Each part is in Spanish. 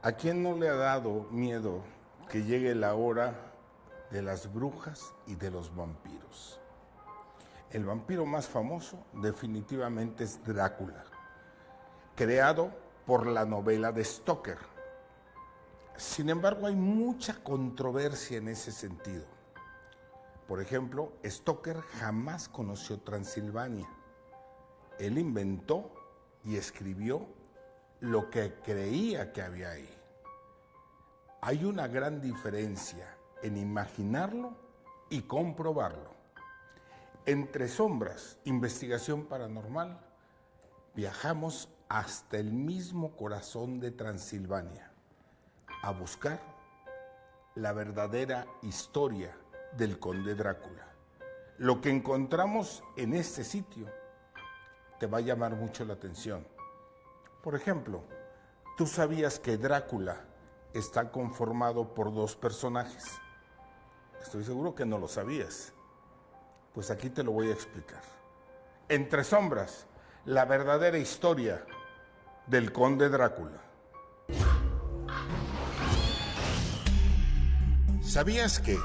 ¿A quién no le ha dado miedo que llegue la hora de las brujas y de los vampiros? El vampiro más famoso definitivamente es Drácula, creado por la novela de Stoker. Sin embargo, hay mucha controversia en ese sentido. Por ejemplo, Stoker jamás conoció Transilvania. Él inventó y escribió lo que creía que había ahí. Hay una gran diferencia en imaginarlo y comprobarlo. Entre Sombras, Investigación Paranormal, viajamos hasta el mismo corazón de Transilvania a buscar la verdadera historia del conde Drácula. Lo que encontramos en este sitio te va a llamar mucho la atención. Por ejemplo, ¿tú sabías que Drácula está conformado por dos personajes? Estoy seguro que no lo sabías. Pues aquí te lo voy a explicar. Entre Sombras, la verdadera historia del conde Drácula. ¿Sabías que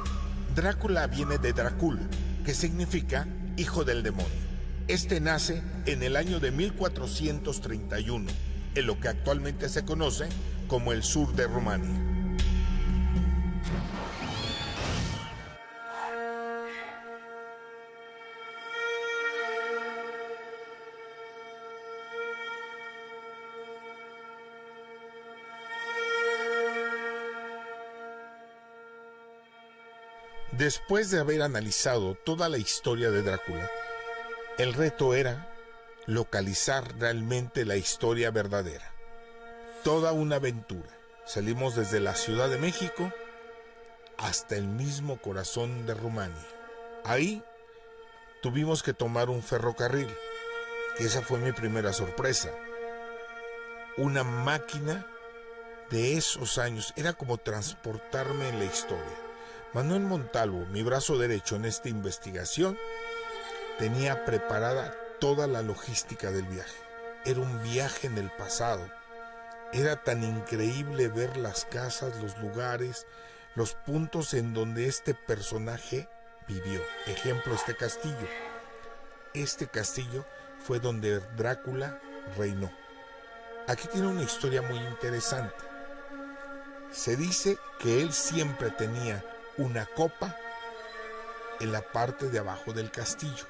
Drácula viene de Dracul, que significa hijo del demonio? Este nace en el año de 1431, en lo que actualmente se conoce como el sur de Rumania. Después de haber analizado toda la historia de Drácula, el reto era localizar realmente la historia verdadera. Toda una aventura. Salimos desde la Ciudad de México hasta el mismo corazón de Rumania. Ahí tuvimos que tomar un ferrocarril. Esa fue mi primera sorpresa. Una máquina de esos años. Era como transportarme en la historia. Manuel Montalvo, mi brazo derecho en esta investigación, tenía preparada toda la logística del viaje. Era un viaje en el pasado. Era tan increíble ver las casas, los lugares, los puntos en donde este personaje vivió. Ejemplo, este castillo. Este castillo fue donde Drácula reinó. Aquí tiene una historia muy interesante. Se dice que él siempre tenía una copa en la parte de abajo del castillo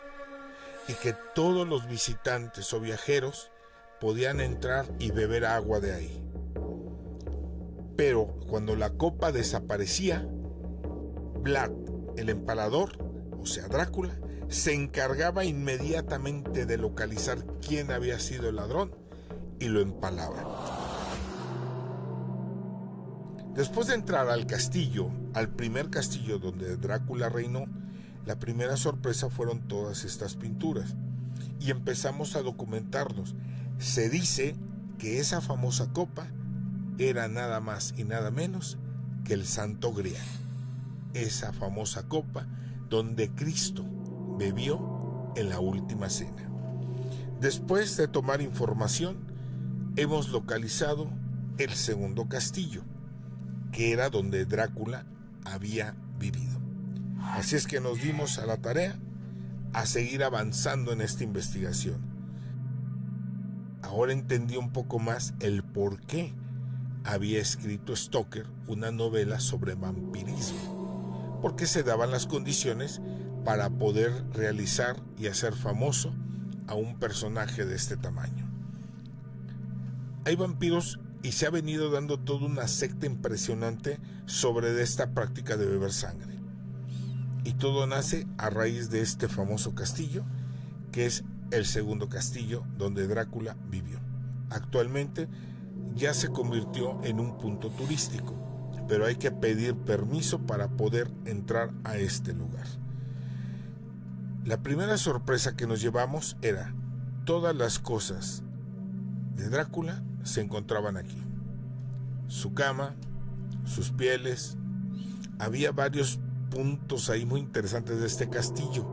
y que todos los visitantes o viajeros podían entrar y beber agua de ahí. Pero cuando la copa desaparecía, Vlad, el empalador, o sea Drácula, se encargaba inmediatamente de localizar quién había sido el ladrón y lo empalaba. Después de entrar al castillo, al primer castillo donde Drácula reinó, la primera sorpresa fueron todas estas pinturas y empezamos a documentarnos. Se dice que esa famosa copa era nada más y nada menos que el Santo Grial. Esa famosa copa donde Cristo bebió en la última cena. Después de tomar información, hemos localizado el segundo castillo, que era donde Drácula había vivido. Así es que nos dimos a la tarea a seguir avanzando en esta investigación. Ahora entendí un poco más el por qué había escrito Stoker una novela sobre vampirismo, porque se daban las condiciones para poder realizar y hacer famoso a un personaje de este tamaño. Hay vampiros y se ha venido dando toda una secta impresionante sobre esta práctica de beber sangre. Y todo nace a raíz de este famoso castillo, que es el segundo castillo donde Drácula vivió. Actualmente ya se convirtió en un punto turístico, pero hay que pedir permiso para poder entrar a este lugar. La primera sorpresa que nos llevamos era todas las cosas de Drácula se encontraban aquí. Su cama, sus pieles. Había varios puntos ahí muy interesantes de este castillo.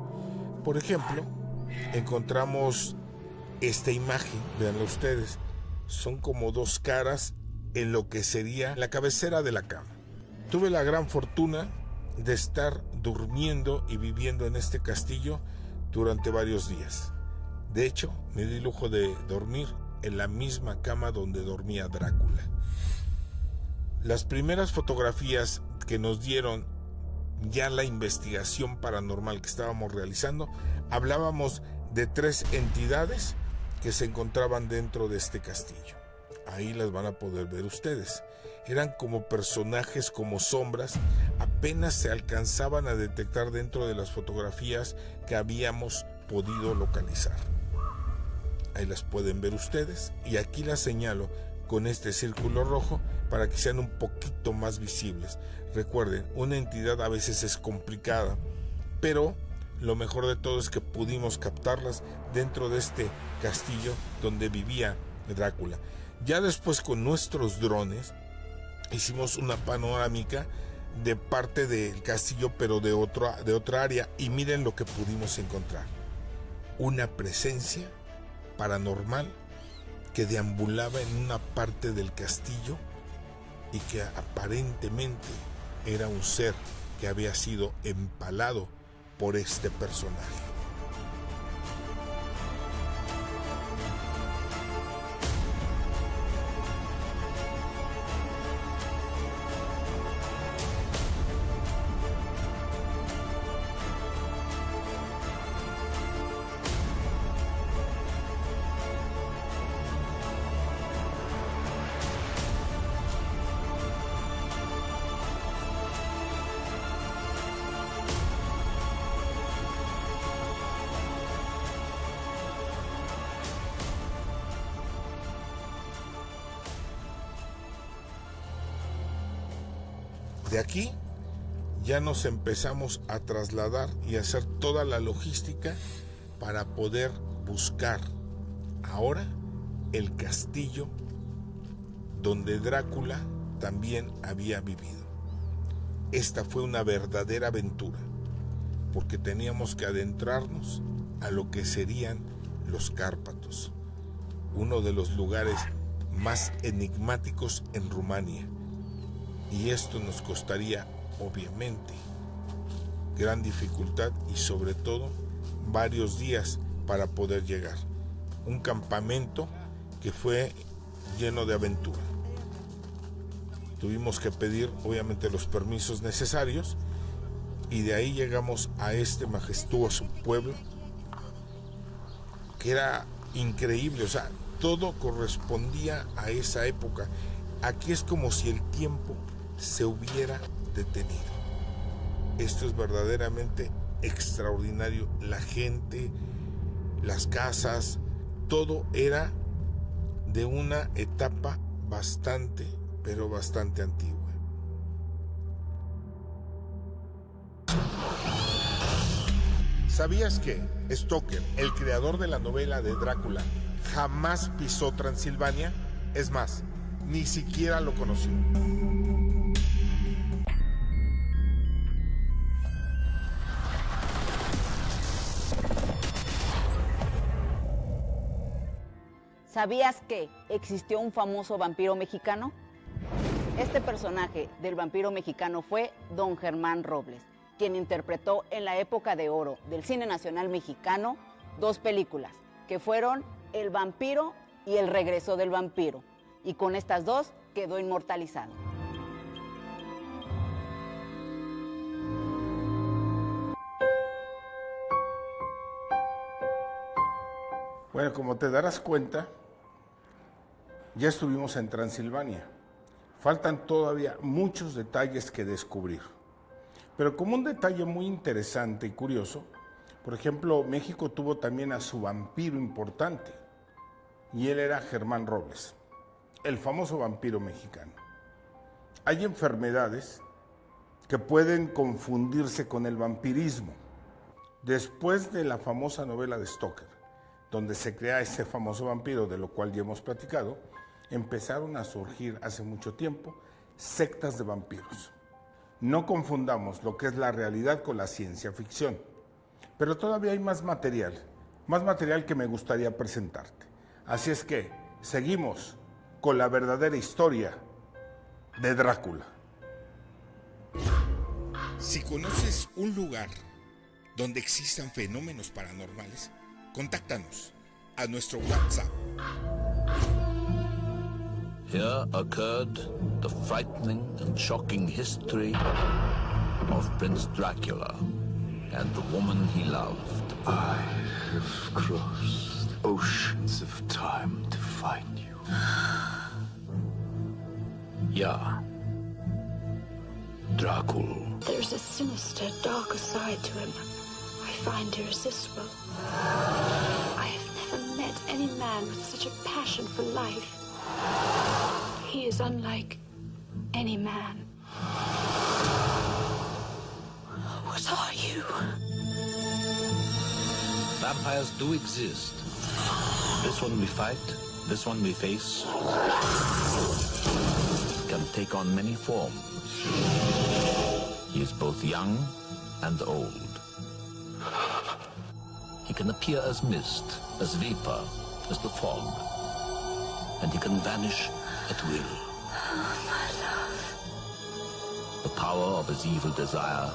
Por ejemplo, encontramos esta imagen, véanlo ustedes, son como dos caras en lo que sería la cabecera de la cama. Tuve la gran fortuna de estar durmiendo y viviendo en este castillo durante varios días. De hecho, me di el lujo de dormir en la misma cama donde dormía Drácula. Las primeras fotografías que nos dieron ya la investigación paranormal que estábamos realizando, hablábamos de 3 entidades que se encontraban dentro de este castillo. Ahí las van a poder ver ustedes. Eran como personajes, como sombras, apenas se alcanzaban a detectar dentro de las fotografías que habíamos podido localizar. Ahí las pueden ver ustedes y aquí las señalo con este círculo rojo para que sean un poquito más visibles. Recuerden, una entidad a veces es complicada, pero lo mejor de todo es que pudimos captarlas dentro de este castillo donde vivía Drácula. Ya después con nuestros drones hicimos una panorámica de parte del castillo, pero de otra área, y miren lo que pudimos encontrar. Una presencia paranormal que deambulaba en una parte del castillo y que aparentemente era un ser que había sido empalado por este personaje. De aquí ya nos empezamos a trasladar y a hacer toda la logística para poder buscar ahora el castillo donde Drácula también había vivido. Esta fue una verdadera aventura, porque teníamos que adentrarnos a lo que serían los Cárpatos, uno de los lugares más enigmáticos en Rumania. Y esto nos costaría, obviamente, gran dificultad y sobre todo varios días para poder llegar. Un campamento que fue lleno de aventura. Tuvimos que pedir, obviamente, los permisos necesarios y de ahí llegamos a este majestuoso pueblo que era increíble, o sea, todo correspondía a esa época. Aquí es como si el tiempo se hubiera detenido. Esto es verdaderamente extraordinario. La gente, las casas, todo era de una etapa bastante, pero bastante antigua. ¿Sabías que Stoker, el creador de la novela de Drácula, jamás pisó Transilvania? Es más, ni siquiera lo conoció. ¿Sabías que existió un famoso vampiro mexicano? Este personaje del vampiro mexicano fue Don Germán Robles, quien interpretó en la época de oro del cine nacional mexicano 2 películas, que fueron El vampiro y El regreso del vampiro, y con estas 2 quedó inmortalizado. Bueno, como te darás cuenta, ya estuvimos en Transilvania. Faltan todavía muchos detalles que descubrir. Pero como un detalle muy interesante y curioso, por ejemplo, México tuvo también a su vampiro importante, y él era Germán Robles, el famoso vampiro mexicano. Hay enfermedades que pueden confundirse con el vampirismo. Después de la famosa novela de Stoker, donde se crea ese famoso vampiro, de lo cual ya hemos platicado, empezaron a surgir hace mucho tiempo sectas de vampiros. No confundamos lo que es la realidad con la ciencia ficción, pero todavía hay más material que me gustaría presentarte. Así es que seguimos con la verdadera historia de Drácula. Si conoces un lugar donde existan fenómenos paranormales, contáctanos a nuestro WhatsApp. Here occurred the frightening and shocking history of Prince Dracula and the woman he loved. I have crossed oceans of time to find you. Yeah. Dracula. There's a sinister, darker side to him. I find irresistible. I have never met any man with such a passion for life. He is unlike any man. What are you? Vampires do exist. This one we fight, this one we face, can take on many forms. He is both young and old. He can appear as mist, as vapor, as the fog. And he can vanish at will. My love. The power of his evil desire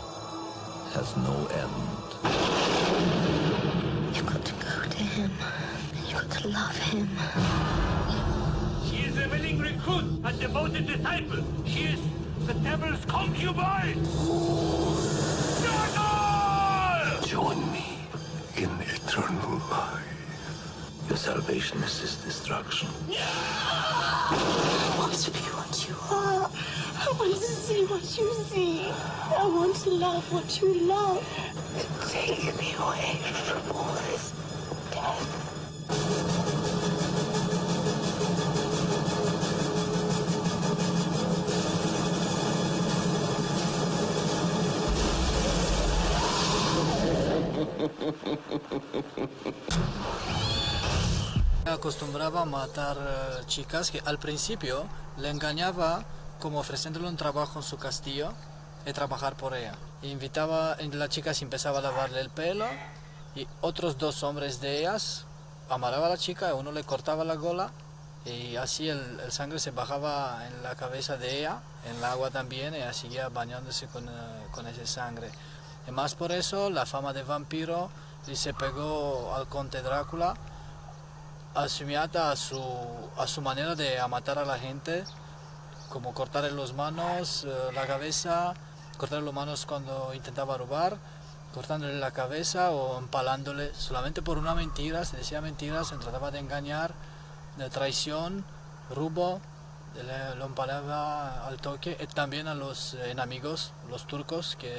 has no end. You've got to go to him. You've got to love him. She is a willing recruit, a devoted disciple. She is the devil's concubine. Dragon! Join me in eternal life. Your salvation is his destruction. I want to be what you are. I want to see what you see. I want to love what you love. Take me away from all this death. Acostumbraba a matar chicas que al principio le engañaba como ofreciéndole un trabajo en su castillo y trabajar por ella. Invitaba, la chica se empezaba a lavarle el pelo y otros dos hombres de ellas amarraba a la chica, uno le cortaba la gola y así el sangre se bajaba en la cabeza de ella, en el agua también, y ella seguía bañándose con esa sangre. Y más por eso la fama de vampiro y se pegó al conde Drácula, asimiata a su manera de matar a la gente, como cortarle las manos, la cabeza, cortarle las manos cuando intentaba robar, cortándole la cabeza o empalándole solamente por una mentira. Se decía mentiras, se trataba de engañar, de traición, robo, lo empalaba al toque, y también a los enemigos, los turcos, que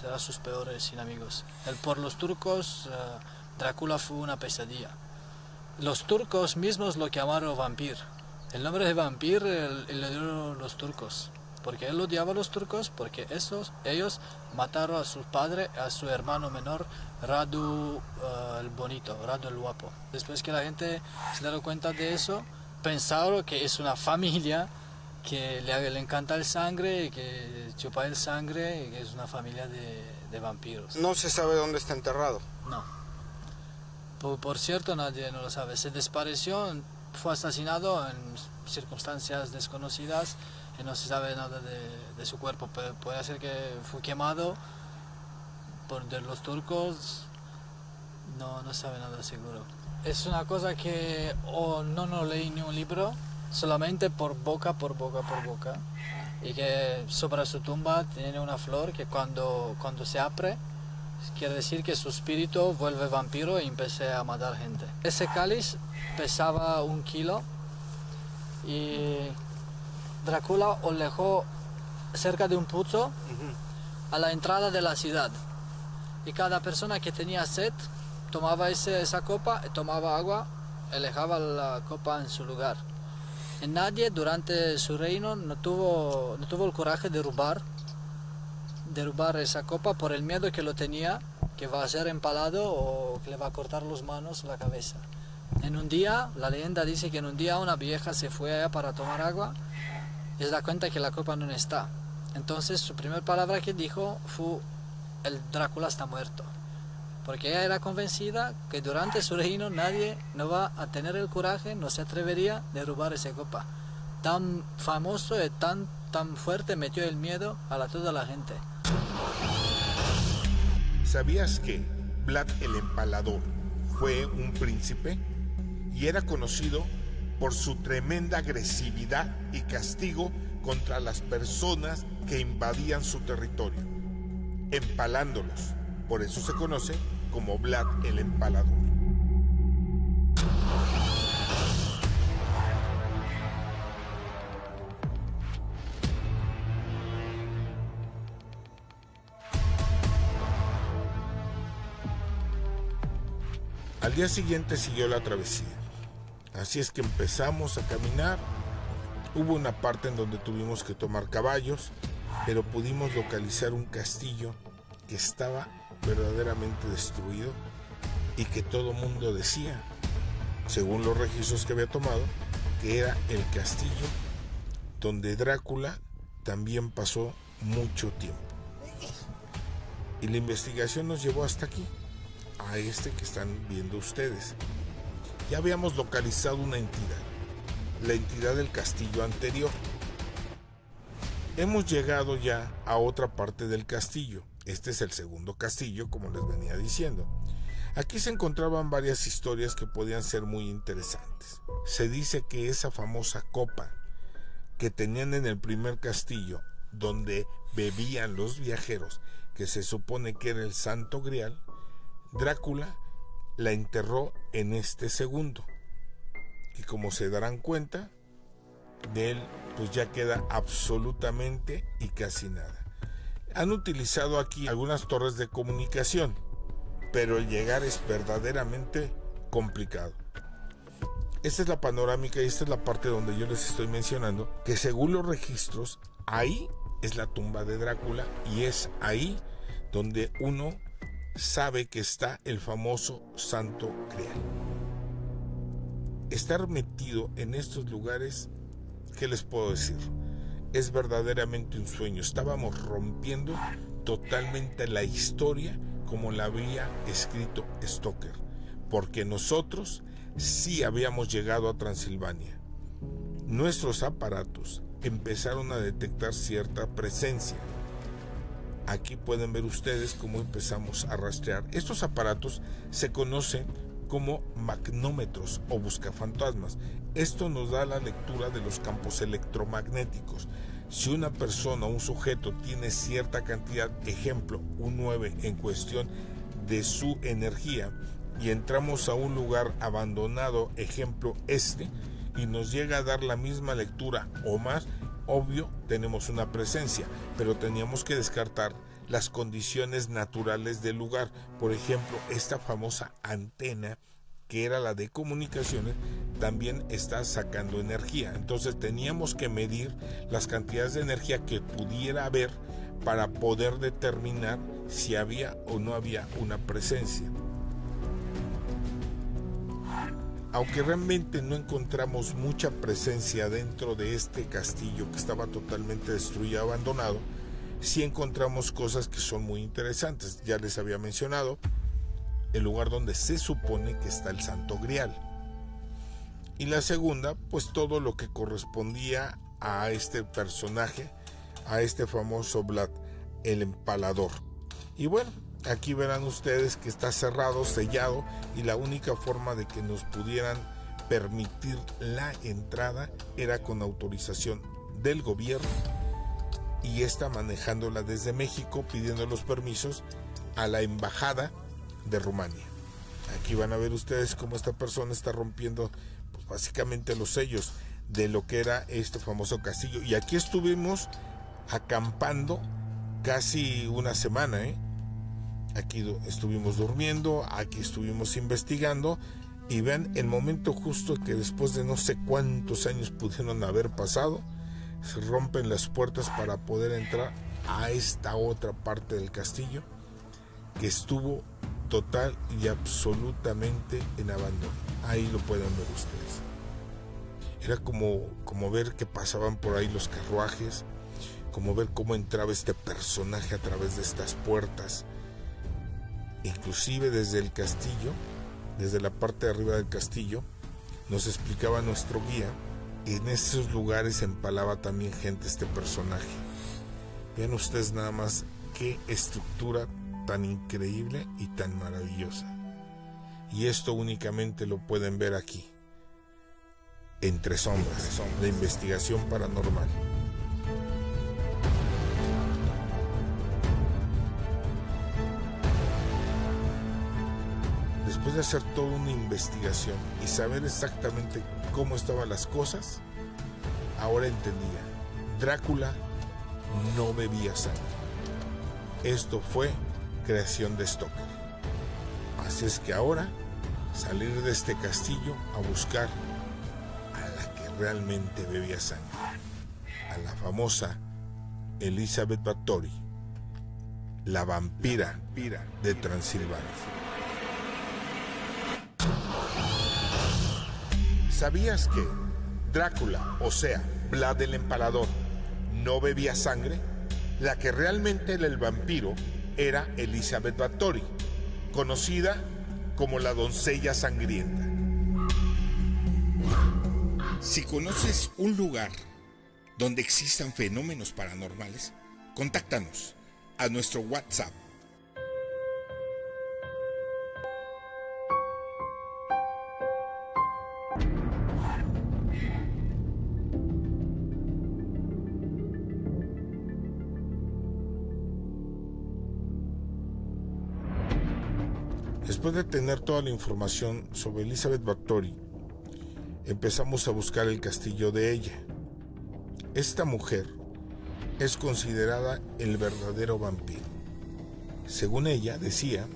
eran sus peores enemigos. Por los turcos, Drácula fue una pesadilla. Los turcos mismos lo llamaron vampir. El nombre de vampir le dieron los turcos, porque él odiaba a los turcos, porque ellos mataron a su padre, a su hermano menor, Radu el bonito, Radu el guapo. Después que la gente se dio cuenta de eso, pensaron que es una familia que le encanta el sangre, que chupa el sangre, y que es una familia de vampiros. No se sabe dónde está enterrado. No. Por cierto, nadie no lo sabe. Se desapareció, fue asesinado en circunstancias desconocidas y no se sabe nada de su cuerpo. Puede ser que fue quemado por los turcos, no se sabe nada seguro. Es una cosa que no leí ni un libro, solamente por boca, y que sobre su tumba tiene una flor que cuando se abre, quiere decir que su espíritu vuelve vampiro y empecé a matar gente. Ese cáliz pesaba 1 kilo y Drácula lo dejó cerca de un pozo a la entrada de la ciudad. Y cada persona que tenía sed tomaba esa copa, tomaba agua y dejaba la copa en su lugar. Y nadie durante su reino no tuvo el coraje de derrubar esa copa por el miedo que lo tenía, que va a ser empalado o que le va a cortar las manos, la cabeza. En un día, la leyenda dice que en un día una vieja se fue allá para tomar agua y se da cuenta que la copa no está. Entonces su primera palabra que dijo fue: el Drácula está muerto. Porque ella era convencida que durante su reino nadie no va a tener el coraje, no se atrevería a derrubar esa copa. Tan famoso y tan tan fuerte metió el miedo a toda la gente. ¿Sabías que Vlad el Empalador fue un príncipe? Y era conocido por su tremenda agresividad y castigo contra las personas que invadían su territorio, empalándolos. Por eso se conoce como Vlad el Empalador. Al día siguiente siguió la travesía. Así es que empezamos a caminar. Hubo una parte en donde tuvimos que tomar caballos, pero pudimos localizar un castillo que estaba verdaderamente destruido y que todo mundo decía, según los registros que había tomado, que era el castillo donde Drácula también pasó mucho tiempo. Y la investigación nos llevó hasta aquí, a este que están viendo ustedes. Ya habíamos localizado una entidad, la entidad del castillo anterior. Hemos llegado ya a otra parte del castillo. Este es el segundo castillo, como les venía diciendo. Aquí se encontraban varias historias que podían ser muy interesantes. Se dice que esa famosa copa que tenían en el primer castillo, donde bebían los viajeros, que se supone que era el Santo Grial, Drácula la enterró en este segundo. Y como se darán cuenta, de él pues ya queda absolutamente y casi nada. Han utilizado aquí algunas torres de comunicación, pero el llegar es verdaderamente complicado. Esta es la panorámica y esta es la parte donde yo les estoy mencionando que según los registros, ahí es la tumba de Drácula y es ahí donde uno sabe que está el famoso Santo Grial. Estar metido en estos lugares, ¿qué les puedo decir? Es verdaderamente un sueño. Estábamos rompiendo totalmente la historia como la había escrito Stoker, porque nosotros sí habíamos llegado a Transilvania. Nuestros aparatos empezaron a detectar cierta presencia. Aquí pueden ver ustedes cómo empezamos a rastrear. Estos aparatos se conocen como magnómetros o buscafantasmas. Esto nos da la lectura de los campos electromagnéticos. Si una persona o un sujeto tiene cierta cantidad, ejemplo, un 9 en cuestión de su energía, y entramos a un lugar abandonado, ejemplo y nos llega a dar la misma lectura o más, obvio, tenemos una presencia, pero teníamos que descartar las condiciones naturales del lugar. Por ejemplo, esta famosa antena, que era la de comunicaciones, también está sacando energía. Entonces teníamos que medir las cantidades de energía que pudiera haber para poder determinar si había o no había una presencia. Aunque realmente no encontramos mucha presencia dentro de este castillo que estaba totalmente destruido y abandonado, sí encontramos cosas que son muy interesantes. Ya les había mencionado el lugar donde se supone que está el Santo Grial. Y la segunda, pues todo lo que correspondía a este personaje, a este famoso Vlad el Empalador. Y bueno, aquí verán ustedes que está cerrado, sellado, y la única forma de que nos pudieran permitir la entrada era con autorización del gobierno, y esta manejándola desde México, pidiendo los permisos a la embajada de Rumania. Aquí van a ver ustedes cómo esta persona está rompiendo pues, básicamente los sellos de lo que era este famoso castillo. Y aquí estuvimos acampando casi una semana, Aquí estuvimos durmiendo, aquí estuvimos investigando, y vean el momento justo que después de no sé cuántos años pudieron haber pasado, se rompen las puertas para poder entrar a esta otra parte del castillo que estuvo total y absolutamente en abandono. Ahí lo pueden ver ustedes. Era como ver que pasaban por ahí los carruajes, como ver cómo entraba este personaje a través de estas puertas. Inclusive desde el castillo, desde la parte de arriba del castillo, nos explicaba nuestro guía En esos lugares empalaba también gente este personaje. Vean ustedes nada más qué estructura tan increíble y tan maravillosa. Y esto únicamente lo pueden ver aquí, Entre Sombras, la investigación paranormal. Después de hacer toda una investigación y saber exactamente cómo estaban las cosas, ahora entendía, Drácula no bebía sangre. Esto fue creación de Stoker. Así es que ahora salir de este castillo a buscar a la que realmente bebía sangre, a la famosa Elizabeth Bathory, la vampira de Transilvania. ¿Sabías que Drácula, o sea, Vlad el Empalador, no bebía sangre? La que realmente era el vampiro era Elizabeth Bathory, conocida como la doncella sangrienta. Si conoces un lugar donde existan fenómenos paranormales, contáctanos a nuestro WhatsApp. Después de tener toda la información sobre Elizabeth Bathory, empezamos a buscar el castillo de ella. Esta mujer es considerada el verdadero vampiro. Según ella, decía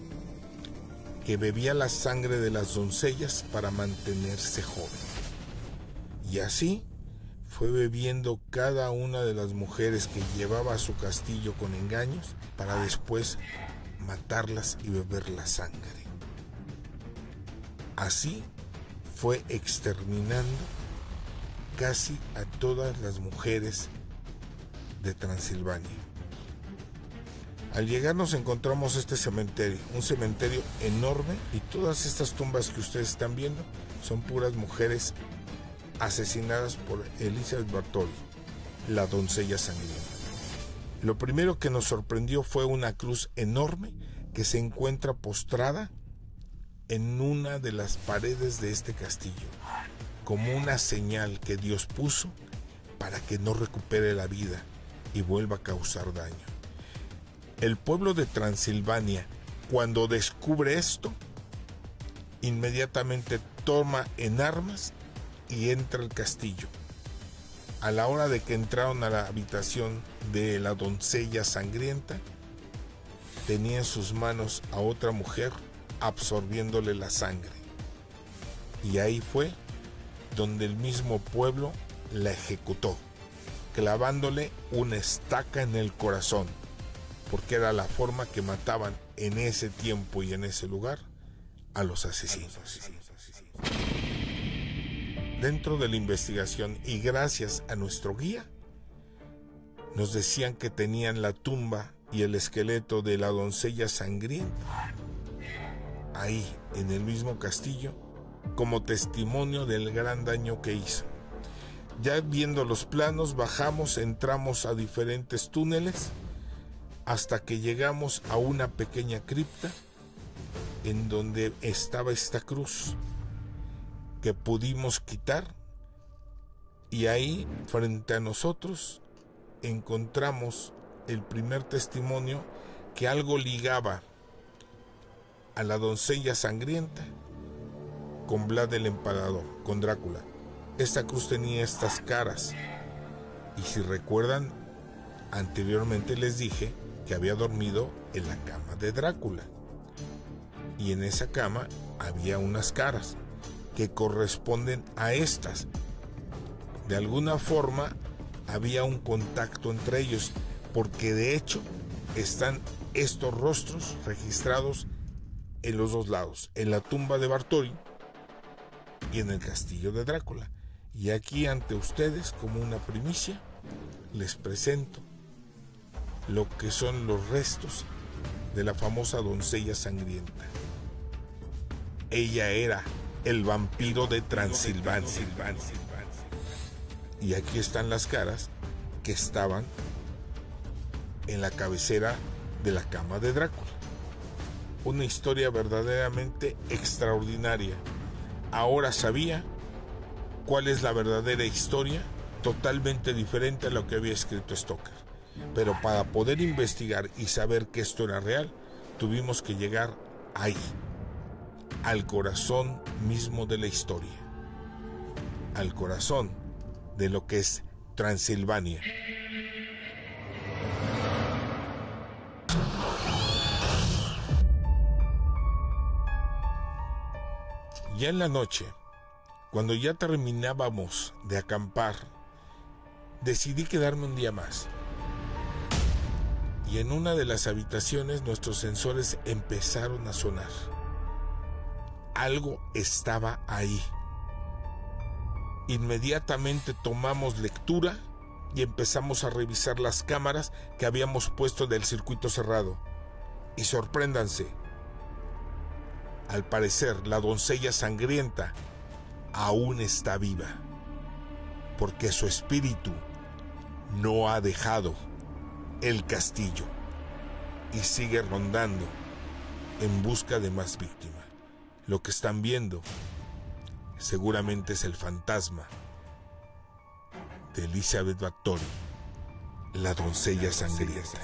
que bebía la sangre de las doncellas para mantenerse joven. Y así fue bebiendo cada una de las mujeres que llevaba a su castillo con engaños para después matarlas y beber la sangre. Así fue exterminando casi a todas las mujeres de Transilvania. Al llegar nos encontramos este cementerio, un cementerio enorme, y todas estas tumbas que ustedes están viendo son puras mujeres asesinadas por Elizabeth Bathory, la doncella sangrienta. Lo primero que nos sorprendió fue una cruz enorme que se encuentra postrada en una de las paredes de este castillo, como una señal que Dios puso para que no recupere la vida y vuelva a causar daño. El pueblo de Transilvania, cuando descubre esto, inmediatamente toma en armas y entra al castillo. A la hora de que entraron a la habitación de la doncella sangrienta, tenía en sus manos a otra mujer absorbiéndole la sangre. Y ahí fue donde el mismo pueblo la ejecutó, clavándole una estaca en el corazón, porque era la forma que mataban en ese tiempo y en ese lugar a los asesinos. Dentro de la investigación y gracias a nuestro guía, nos decían que tenían la tumba y el esqueleto de la doncella sangrienta ahí en el mismo castillo como testimonio del gran daño que hizo. Ya viendo los planos, bajamos, entramos a diferentes túneles hasta que llegamos a una pequeña cripta en donde estaba esta cruz que pudimos quitar, y ahí frente a nosotros encontramos el primer testimonio que algo ligaba a la doncella sangrienta con Vlad el Empalador, con Drácula. Esta cruz tenía estas caras, y si recuerdan, anteriormente les dije que había dormido en la cama de Drácula, y en esa cama había unas caras que corresponden a estas. De alguna forma había un contacto entre ellos, porque de hecho están estos rostros registrados en los dos lados, en la tumba de Bathory y en el castillo de Drácula. Y aquí ante ustedes, como una primicia, les presento lo que son los restos de la famosa doncella sangrienta. Ella era el vampiro de Transilvania. Y aquí están las caras que estaban en la cabecera de la cama de Drácula. Una historia verdaderamente extraordinaria. Ahora sabía cuál es la verdadera historia, totalmente diferente a lo que había escrito Stoker. Pero para poder investigar y saber que esto era real, tuvimos que llegar ahí, al corazón mismo de la historia, al corazón de lo que es Transilvania. Ya en la noche, cuando ya terminábamos de acampar, decidí quedarme un día más. Y en una de las habitaciones nuestros sensores empezaron a sonar. Algo estaba ahí. Inmediatamente tomamos lectura y empezamos a revisar las cámaras que habíamos puesto del circuito cerrado. Y sorpréndanse, al parecer la doncella sangrienta aún está viva, porque su espíritu no ha dejado el castillo y sigue rondando en busca de más víctimas. Lo que están viendo seguramente es el fantasma de Elizabeth Bathory, la doncella sangrienta.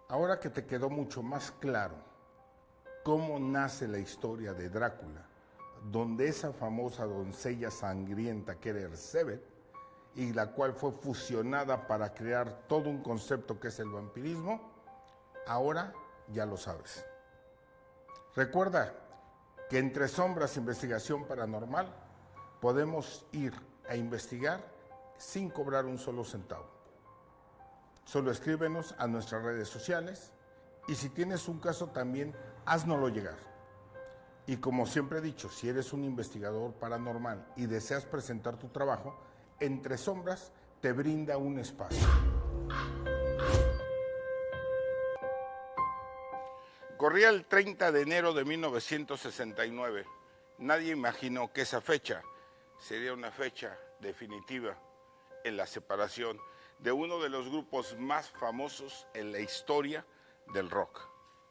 Ahora que te quedó mucho más claro cómo nace la historia de Drácula, donde esa famosa doncella sangrienta que era Erzsébet, y la cual fue fusionada para crear todo un concepto que es el vampirismo, ahora ya lo sabes. Recuerda que entre Sombras Investigación Paranormal podemos ir a investigar sin cobrar un solo centavo. Solo escríbenos a nuestras redes sociales y si tienes un caso también, háznoslo llegar. Y como siempre he dicho, si eres un investigador paranormal y deseas presentar tu trabajo, Entre Sombras te brinda un espacio. Corría el 30 de enero de 1969. Nadie imaginó que esa fecha sería una fecha definitiva en la separación de uno de los grupos más famosos en la historia del rock,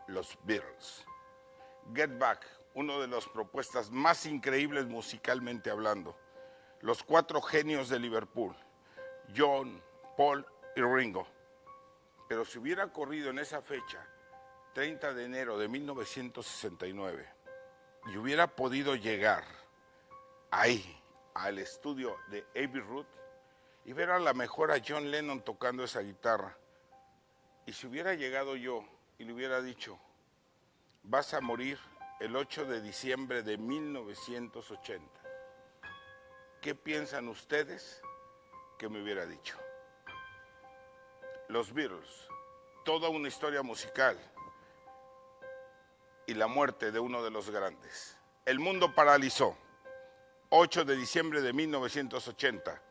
los Beatles. Get Back, una de las propuestas más increíbles musicalmente hablando. Los cuatro genios de Liverpool, John, Paul y Ringo. Pero si hubiera corrido en esa fecha, 30 de enero de 1969, y hubiera podido llegar ahí, al estudio de Abbey Road, y ver a la mejor a John Lennon tocando esa guitarra, y si hubiera llegado yo y le hubiera dicho, vas a morir el 8 de diciembre de 1980, ¿qué piensan ustedes que me hubiera dicho? Los Beatles, toda una historia musical y la muerte de uno de los grandes. El mundo paralizó. 8 de diciembre de 1980.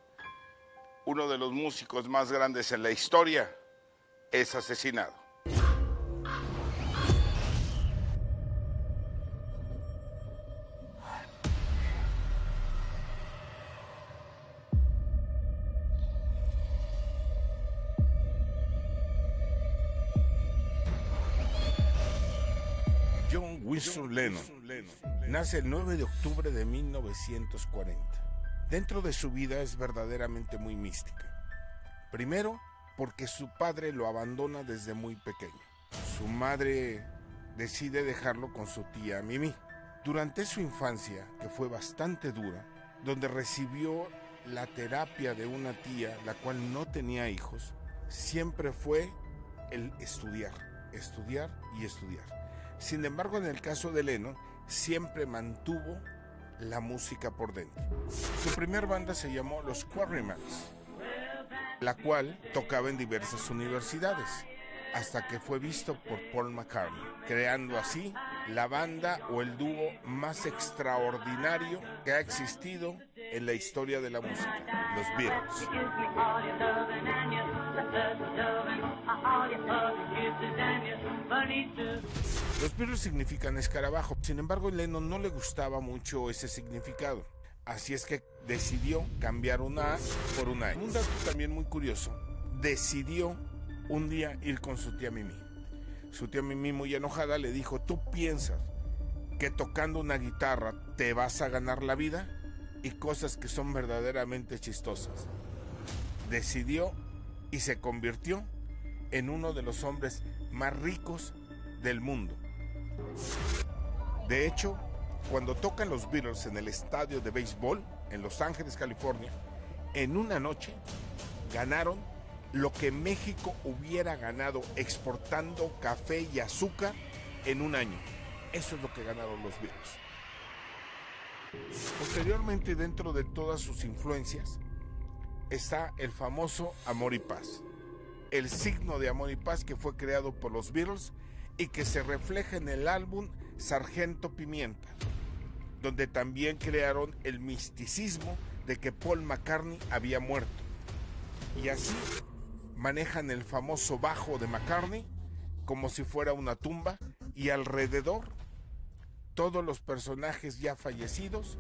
Uno de los músicos más grandes en la historia es asesinado. John Wilson Lennon nace el 9 de octubre de 1940. Dentro de su vida es verdaderamente muy mística. Primero, porque su padre lo abandona desde muy pequeño. Su madre decide dejarlo con su tía Mimi. Durante su infancia, que fue bastante dura, donde recibió la terapia de una tía, la cual no tenía hijos, siempre fue el estudiar y estudiar. Sin embargo, en el caso de Lennon, siempre mantuvo la música por dentro. Su primer banda se llamó los Quarrymans, la cual tocaba en diversas universidades, hasta que fue visto por Paul McCartney, creando así la banda o el dúo más extraordinario que ha existido en la historia de la música, los Beatles. Los Beatles significan escarabajo, sin embargo a Lennon no le gustaba mucho ese significado, así es que decidió cambiar una A por una E. Un dato también muy curioso, decidió un día ir con su tía Mimi. Su tía Mimi, muy enojada, le dijo: ¿tú piensas que tocando una guitarra te vas a ganar la vida? Y cosas que son verdaderamente chistosas. Decidió y se convirtió en uno de los hombres más ricos del mundo. De hecho, cuando tocan los Beatles en el estadio de béisbol en Los Ángeles, California, en una noche ganaron lo que México hubiera ganado exportando café y azúcar en un año. Eso es lo que ganaron los Beatles. Posteriormente, dentro de todas sus influencias, está el famoso Amor y Paz. El signo de Amor y Paz que fue creado por los Beatles y que se refleja en el álbum Sargento Pimienta, donde también crearon el misticismo de que Paul McCartney había muerto. Y así manejan el famoso bajo de McCartney como si fuera una tumba, y alrededor todos los personajes ya fallecidos,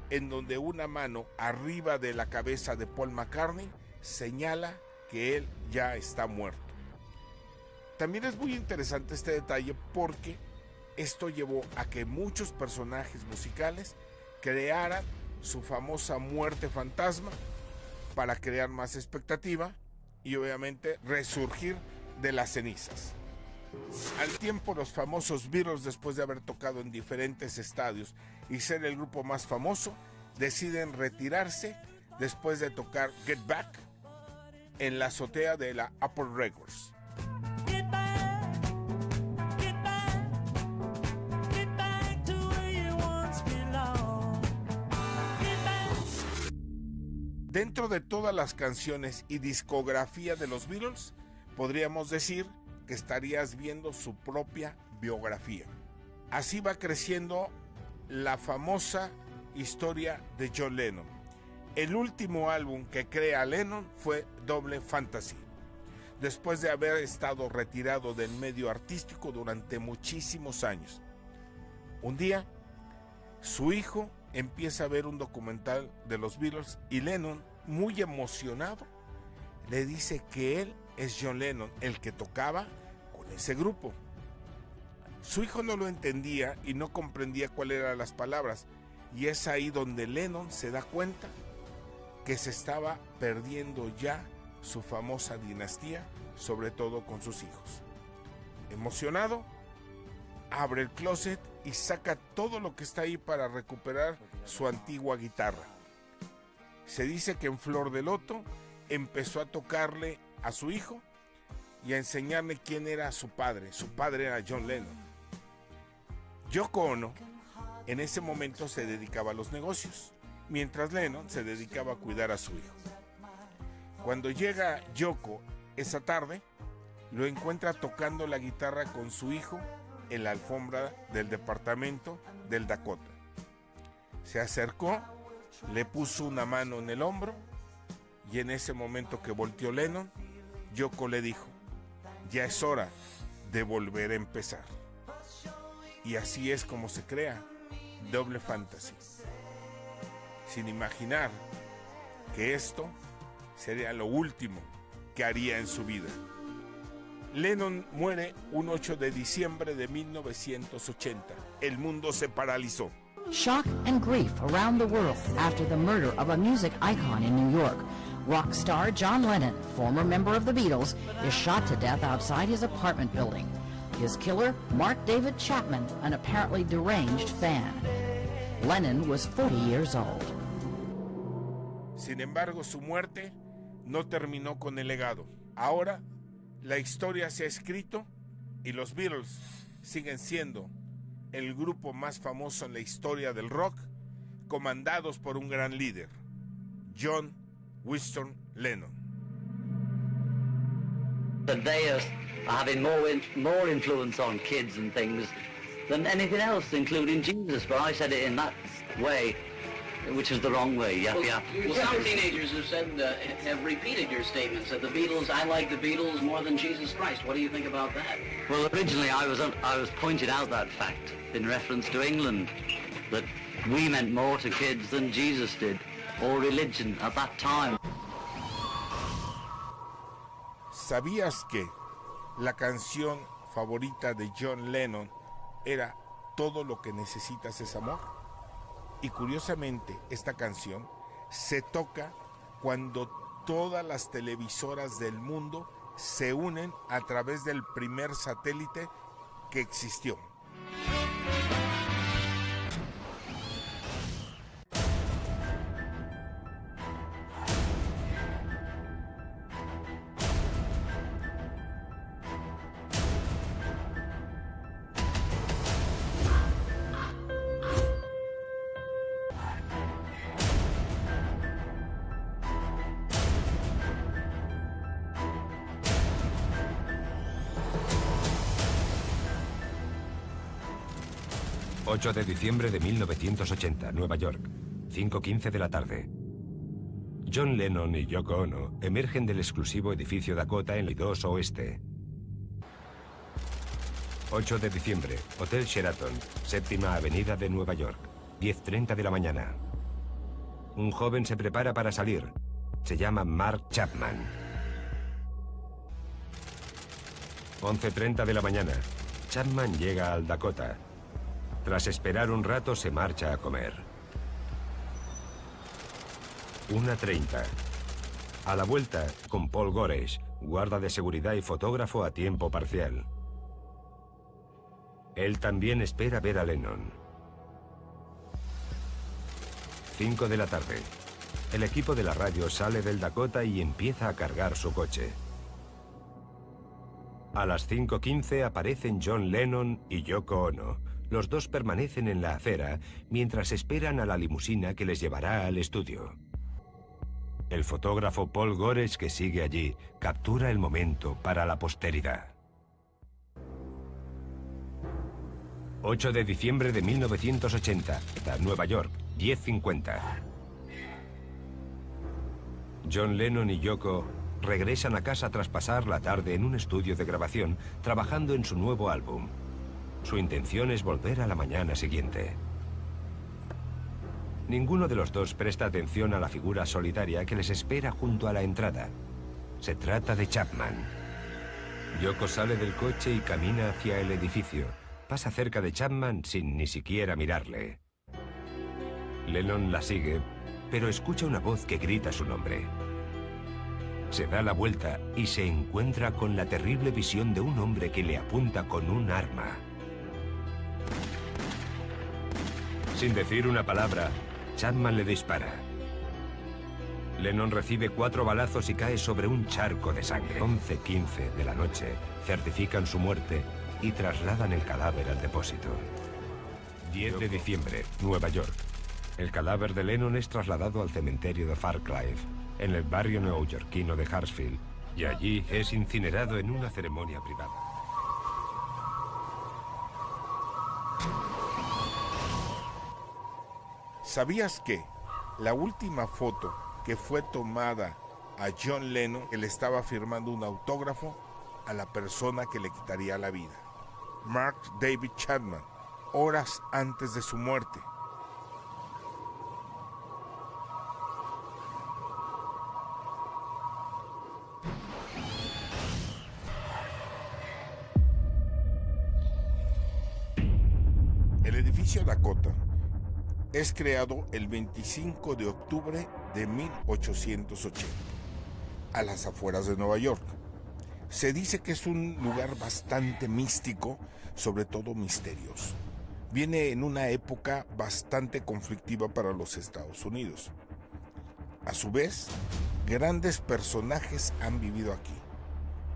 en donde una mano arriba de la cabeza de Paul McCartney señala que él ya está muerto. También es muy interesante este detalle porque esto llevó a que muchos personajes musicales crearan su famosa muerte fantasma para crear más expectativa y obviamente resurgir de las cenizas. Al tiempo, los famosos Beatles, después de haber tocado en diferentes estadios y ser el grupo más famoso, deciden retirarse después de tocar Get Back en la azotea de la Apple Records. Dentro de todas las canciones y discografía de los Beatles, podríamos decir que estarías viendo su propia biografía. Así va creciendo la famosa historia de John Lennon. El último álbum que crea Lennon fue Double Fantasy, después de haber estado retirado del medio artístico durante muchísimos años. Un día, su hijo empieza a ver un documental de los Beatles y Lennon, muy emocionado, le dice que él es John Lennon, el que tocaba con ese grupo. Su hijo no lo entendía y no comprendía cuáles eran las palabras, y es ahí donde Lennon se da cuenta que se estaba perdiendo ya su famosa dinastía, sobre todo con sus hijos. Emocionado, abre el closet y saca todo lo que está ahí para recuperar su antigua guitarra. Se dice que en Flor de Loto empezó a tocarle a su hijo y a enseñarle quién era su padre. Su padre era John Lennon. Yoko Ono en ese momento se dedicaba a los negocios, mientras Lennon se dedicaba a cuidar a su hijo. Cuando llega Yoko esa tarde, lo encuentra tocando la guitarra con su hijo en la alfombra del departamento del Dakota. Se acercó, le puso una mano en el hombro y en ese momento que volteó Lennon, Yoko le dijo: ya es hora de volver a empezar. Y así es como se crea Double Fantasy, sin imaginar que esto sería lo último que haría en su vida. Lennon muere un 8 de diciembre de 1980. El mundo se paralizó. Shock and grief around the world after the murder of a music icon in New York. Rock star John Lennon, former member of the Beatles, is shot to death outside his apartment building. his killer, Mark David Chapman, an apparently deranged fan. Lennon was 40 years old. Sin embargo, su muerte no terminó con el legado. Ahora, la historia se ha escrito y los Beatles siguen siendo el grupo más famoso en la historia del rock, comandados por un gran líder, John Winston Lennon. And they are having more influence on kids and things than anything else, including Jesus. But I said it in that way, which is the wrong way. Yeah. Well, some teenagers have said, have repeated your statements that the Beatles, I like the Beatles more than Jesus Christ. What do you think about that? Well, originally I was pointing out that fact in reference to England, that we meant more to kids than Jesus did, or religion at that time. ¿Sabías que la canción favorita de John Lennon era Todo lo que necesitas es amor? Y curiosamente, esta canción se toca cuando todas las televisoras del mundo se unen a través del primer satélite que existió. De diciembre de 1980, Nueva York, 5:15 de la tarde. John Lennon y Yoko Ono emergen del exclusivo edificio Dakota en el 2 Oeste. 8 de diciembre, Hotel Sheraton, séptima avenida de Nueva York, 10:30 de la mañana. Un joven se prepara para salir. Se llama Mark Chapman. 11:30 de la mañana. Chapman llega al Dakota. Tras esperar un rato, se marcha a comer. 1:30. A la vuelta, con Paul Goresh, guarda de seguridad y fotógrafo a tiempo parcial. Él también espera ver a Lennon. 5 de la tarde. El equipo de la radio sale del Dakota y empieza a cargar su coche. A las 5:15 aparecen John Lennon y Yoko Ono. Los dos permanecen en la acera mientras esperan a la limusina que les llevará al estudio. El fotógrafo Paul Goresh, que sigue allí, captura el momento para la posteridad. 8 de diciembre de 1980, Nueva York, 10:50. John Lennon y Yoko regresan a casa tras pasar la tarde en un estudio de grabación, trabajando en su nuevo álbum. Su intención es volver a la mañana siguiente. Ninguno de los dos presta atención a la figura solitaria que les espera junto a la entrada. Se trata de Chapman. Yoko sale del coche y camina hacia el edificio. Pasa cerca de Chapman sin ni siquiera mirarle. Lennon la sigue, pero escucha una voz que grita su nombre. Se da la vuelta y se encuentra con la terrible visión de un hombre que le apunta con un arma. Sin decir una palabra, Chapman le dispara. Lennon recibe 4 balazos y cae sobre un charco de sangre. 11:15 de la noche, certifican su muerte y trasladan el cadáver al depósito. 10 de diciembre, Nueva York. El cadáver de Lennon es trasladado al cementerio de Faircliff, en el barrio neoyorquino de Hartsfield, y allí es incinerado en una ceremonia privada. ¿Sabías que la última foto que fue tomada a John Lennon, él estaba firmando un autógrafo a la persona que le quitaría la vida? Mark David Chapman, horas antes de su muerte. El edificio Dakota es creado el 25 de octubre de 1880, a las afueras de Nueva York. Se dice que es un lugar bastante místico, sobre todo misterioso. Viene en una época bastante conflictiva para los Estados Unidos. A su vez, grandes personajes han vivido aquí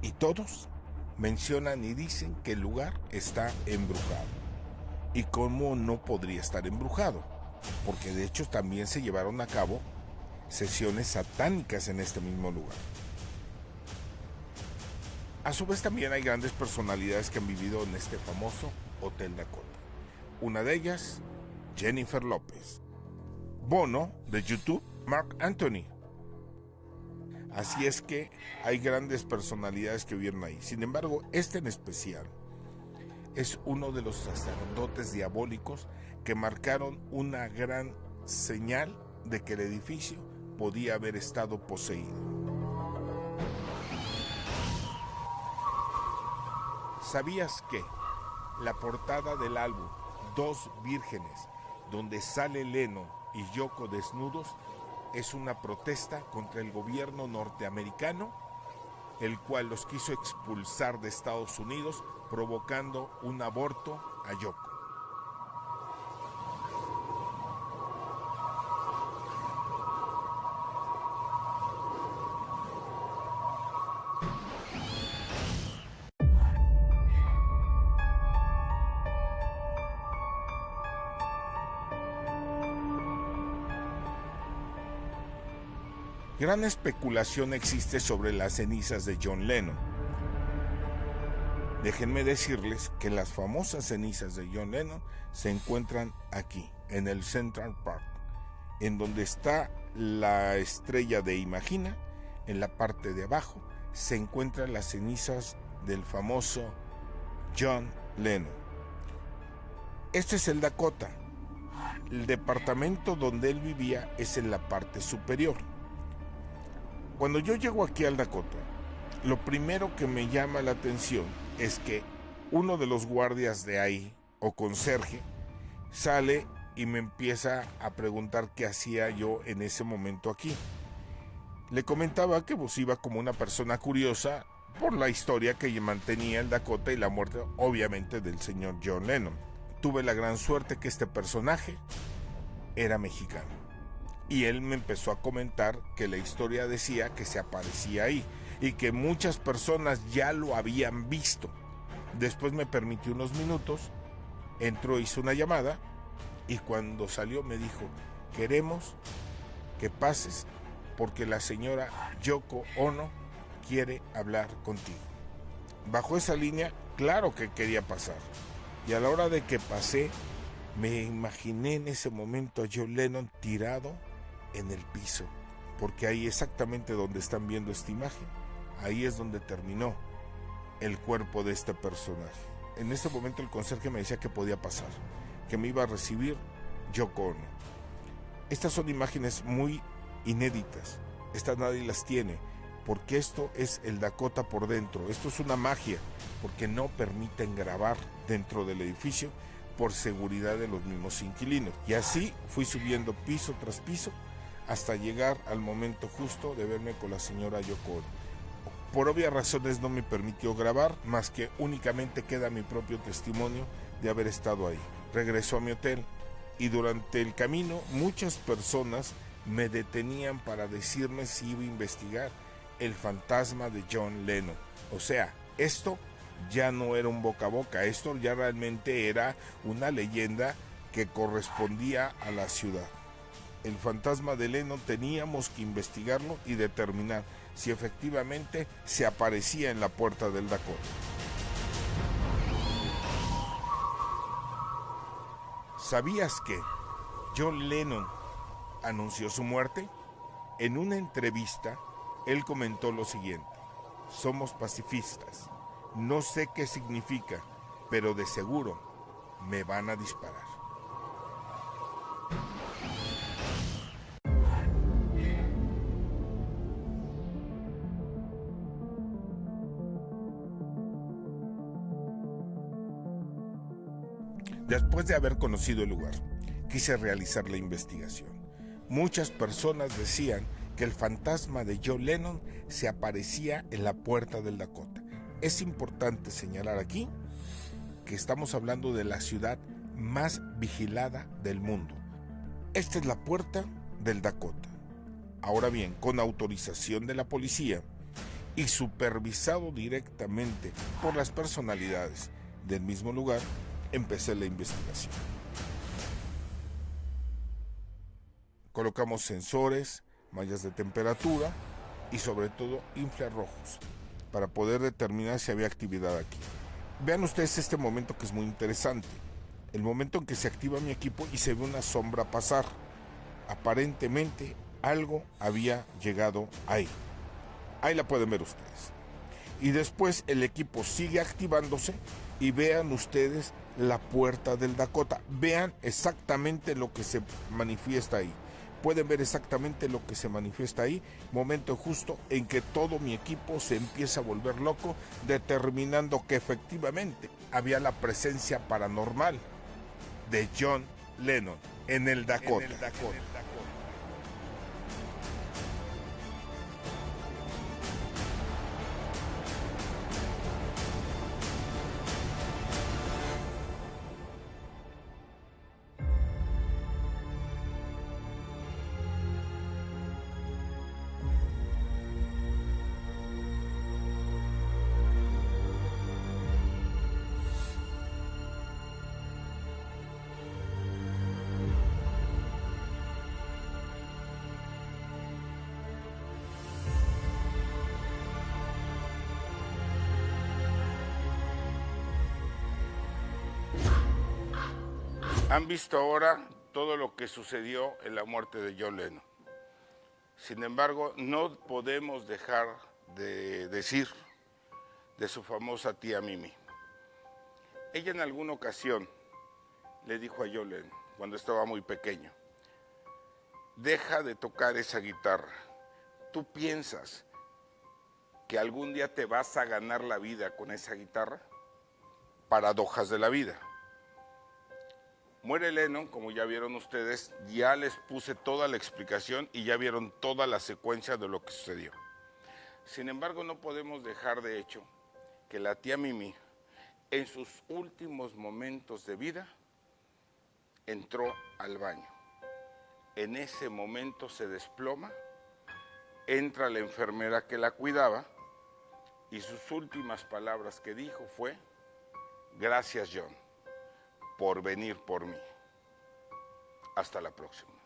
y todos mencionan y dicen que el lugar está embrujado. ¿Y cómo no podría estar embrujado? Porque de hecho también se llevaron a cabo sesiones satánicas en este mismo lugar. A su vez también hay grandes personalidades que han vivido en este famoso Hotel Dakota. Una de ellas, Jennifer López. Bono, de YouTube, Mark Anthony. Así es que hay grandes personalidades que vivieron ahí. Sin embargo, este en especial es uno de los sacerdotes diabólicos que marcaron una gran señal de que el edificio podía haber estado poseído. ¿Sabías que la portada del álbum Dos Vírgenes, donde sale Lennon y Yoko desnudos, es una protesta contra el gobierno norteamericano, el cual los quiso expulsar de Estados Unidos, provocando un aborto a Yoko? Gran especulación existe sobre las cenizas de John Lennon. Déjenme decirles que las famosas cenizas de John Lennon se encuentran aquí, en el Central Park, en donde está la estrella de Imagina. En la parte de abajo se encuentran las cenizas del famoso John Lennon. Este es el Dakota. El departamento donde él vivía es en la parte superior. Cuando yo llego aquí al Dakota, lo primero que me llama la atención es que uno de los guardias de ahí, o conserje, sale y me empieza a preguntar qué hacía yo en ese momento aquí. Le comentaba que pues iba como una persona curiosa por la historia que mantenía el Dakota y la muerte, obviamente, del señor John Lennon. Tuve la gran suerte que este personaje era mexicano. Y él me empezó a comentar que la historia decía que se aparecía ahí y que muchas personas ya lo habían visto. Después me permitió unos minutos, entró, hizo una llamada y cuando salió me dijo: queremos que pases porque la señora Yoko Ono quiere hablar contigo. Bajo esa línea, claro que quería pasar. Y a la hora de que pasé, me imaginé en ese momento a John Lennon tirado en el piso, porque ahí exactamente donde están viendo esta imagen, ahí es donde terminó el cuerpo de este personaje. En ese momento el conserje me decía que podía pasar, que me iba a recibir Yoko Ono. Estas son imágenes muy inéditas, estas nadie las tiene, porque esto es el Dakota por dentro. Esto es una magia, porque no permiten grabar dentro del edificio por seguridad de los mismos inquilinos. Y así fui subiendo piso tras piso hasta llegar al momento justo de verme con la señora Yoko Ono. Por obvias razones no me permitió grabar, más que únicamente queda mi propio testimonio de haber estado ahí. Regresó a mi hotel y durante el camino muchas personas me detenían para decirme si iba a investigar el fantasma de John Lennon. O sea, esto ya no era un boca a boca, esto ya realmente era una leyenda que correspondía a la ciudad. El fantasma de Lennon teníamos que investigarlo y determinar si efectivamente se aparecía en la puerta del Dakota. ¿Sabías que John Lennon anunció su muerte? En una entrevista, él comentó lo siguiente: somos pacifistas, no sé qué significa, pero de seguro me van a disparar. Después de haber conocido el lugar, quise realizar la investigación. Muchas personas decían que el fantasma de John Lennon se aparecía en la puerta del Dakota. Es importante señalar aquí que estamos hablando de la ciudad más vigilada del mundo. Esta es la puerta del Dakota. Ahora bien, con autorización de la policía y supervisado directamente por las personalidades del mismo lugar, empecé la investigación. Colocamos sensores, mallas de temperatura y sobre todo infrarrojos para poder determinar si había actividad aquí. Vean ustedes este momento que es muy interesante. El momento en que se activa mi equipo y se ve una sombra pasar. Aparentemente algo había llegado ahí. Ahí la pueden ver ustedes. Y después el equipo sigue activándose y vean ustedes la puerta del Dakota. Vean exactamente lo que se manifiesta ahí. Pueden ver exactamente lo que se manifiesta ahí. Momento justo en que todo mi equipo se empieza a volver loco, determinando que efectivamente había la presencia paranormal de John Lennon en el Dakota. Han visto ahora todo lo que sucedió en la muerte de John Lennon. Sin embargo, no podemos dejar de decir de su famosa tía Mimi. Ella en alguna ocasión le dijo a John Lennon, cuando estaba muy pequeño, deja de tocar esa guitarra. ¿Tú piensas que algún día te vas a ganar la vida con esa guitarra? Paradojas de la vida. Muere Lennon, como ya vieron ustedes, ya les puse toda la explicación y ya vieron toda la secuencia de lo que sucedió. Sin embargo, no podemos dejar de hecho que la tía Mimi, en sus últimos momentos de vida, entró al baño. En ese momento se desploma, entra la enfermera que la cuidaba y sus últimas palabras que dijo fue: gracias, John, por venir por mí. Hasta la próxima.